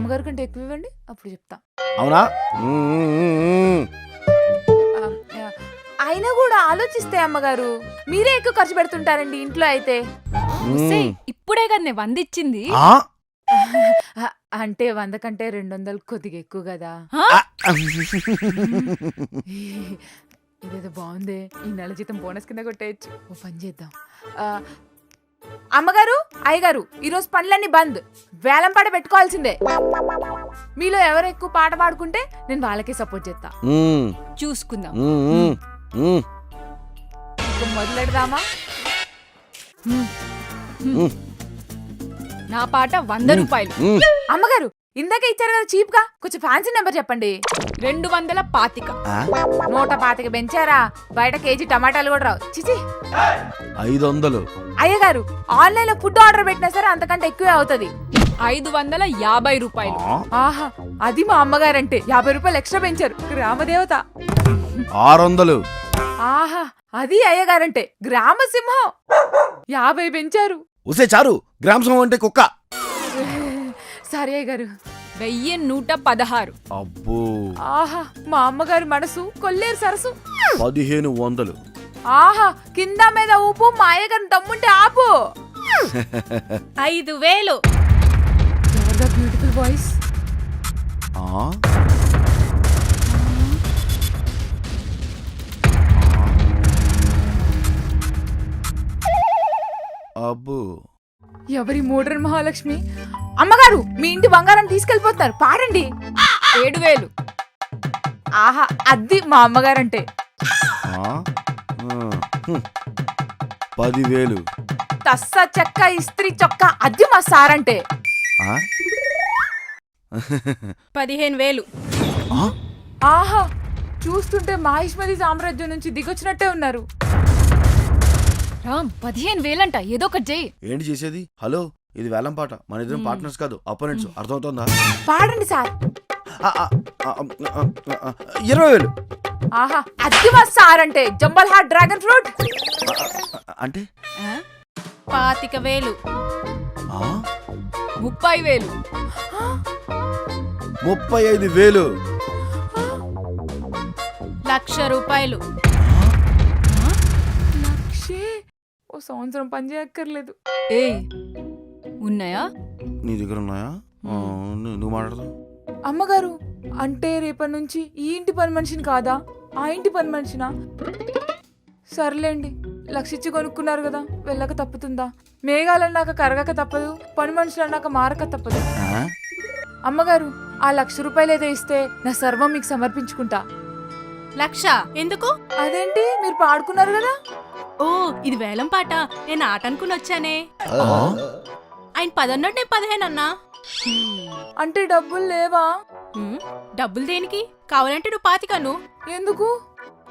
అమ్మగారి కంటే ఎక్కువ ఇవ్వండి, అప్పుడు చెప్తా. అవునా? అయినా కూడా ఆలోచిస్తే అమ్మగారు, మీరే ఎక్కువ ఖర్చు పెడుతుంటారండి ఇంట్లో అయితే. ఇప్పుడే కదా 100 ఇచ్చింది. అంటే 100 కంటే 200 కొద్దిగా ఎక్కువ కదా. ఇదేదో బాగుందే, ఈ నెల జీతం బోనస్ కింద కొట్టేయచ్చు. ఓ పని చేద్దాం. అమ్మగారు, అయ్యగారు, ఈరోజు పనులన్నీ బంద్, వేలం పాట పెట్టుకోవాల్సిందే. మీలో ఎవరు ఎక్కువ పాట పాడుకుంటే నేను వాళ్ళకే సపోర్ట్ చేస్తా. చూసుకుందాం. మొదలెడదామా? నా పాట 100 రూపాయలు. అమ్మగారు, ఇందాక ఇచ్చారు కదా చీప్ గా, కొంచెం ఫ్యాన్సీ నెంబర్ చెప్పండి. 225. 125 పెంచారా? బయట కేజీ టమాటాలు కూడా రావు. చిచి. 500. అయ్యగారు, ఆన్లైన్ లో ఫుడ్ ఆర్డర్ పెట్టినా సరే అంతకంటే ఎక్కువే అవుతుంది. 550 రూపాయలు. ఆహా, అది మా అమ్మగారంటే 50 రూపాయలు ఎక్స్ట్రా పెంచారు. గ్రామదేవత. 600. ఆహా, అది అయ్యగారంటే గ్రామ సింహం. 50 పెంచారు. ఉసే చారు, గ్రామ సింహం అంటే కుక్క. సరే అయ్యగారు. 1116. అబ్బో. ఆహా, మా అమ్మగారి మనసు కొల్లేరు సరసు. 1500. ఆహా, కింద మీద ఊపు, మా అయ్యగారిని దమ్ముంటే ఆపు. 5000. ఎవరిదా బ్యూటిఫుల్ వాయిస్? అబ్బో. ఎవరి మోడ్రన్ మహాలక్ష్మి? అమ్మగారు, మీ ఇంటి బంగారం తీసుకెళ్లిపోతున్నారు, పాడండి. 7000. ఆహా, అది మా అమ్మగారంటే. 10,000. తస్స చెక్క ఇస్త్రీ చొక్క, అది మా సారంటే. 15000. ఆహా, చూస్తుంటే మాహిష్మతి సామ్రాజ్యం నుంచి దిగొచ్చినట్టే ఉన్నారు. రామ్, 15000 అంట, ఏదో ఒకటి చెయ్యి. ఏంటి చేసేది? హలో, ఇది వేలం పాట, మన ఇద్దరం పార్ట్నర్స్ కాదు, అపోనెంట్స్. అర్థమవుతోందా? పాడండి సార్. 20,000. ఆహా, అది మా సారంటే. జంబల్ హార్ట్ డ్రాగన్ ఫ్రూట్ అంటే 25,000. 30,000. 35,000. 1,00,000 రూపాయలు. లక్షే. ఓ సంవత్సరం పని చేయక్కర్లేదు. ఏయ్, ఉన్నాయా? నీ దగ్గర ఉన్నాయా? నువ్వు మాట్లాడదాం. అమ్మగారు, అంటే రేపటి నుంచి ఈ ఇంటి పని మనిషిని కాదా, ఆ ఇంటి పని మనిషినా? సర్లేండి, లక్షిచ్చి కొనుక్కున్నారు కదా, వెళ్ళక తప్పుతుందా? మేఘాలన్నాక కరగక తప్పదు, పని మనుషులన్నాక మారక తప్పదు. అమ్మగారు, ఆ 1,00,000 రూపాయలు ఏదో ఇస్తే నా సర్వం మీకు సమర్పించుకుంటా. 1,00,000 ఎందుకు? అదేంటి, మీరు పాడుకున్నారు కదా. ఓ, ఇది వేలం పాట, నేను ఆట అనుకుని వచ్చానే. ఆయన 10 అన్నాడు, నేను 15 అన్నా. అంటే డబ్బులు లేవా? డబ్బులు దేనికి? కావాలంటే నువ్వు 25. ఎందుకు?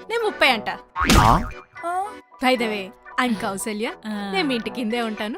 నేను 30 అంట. ఆ? బై ద వే, ఆయన కౌసల్య, నేను మీ ఇంటి కిందే ఉంటాను,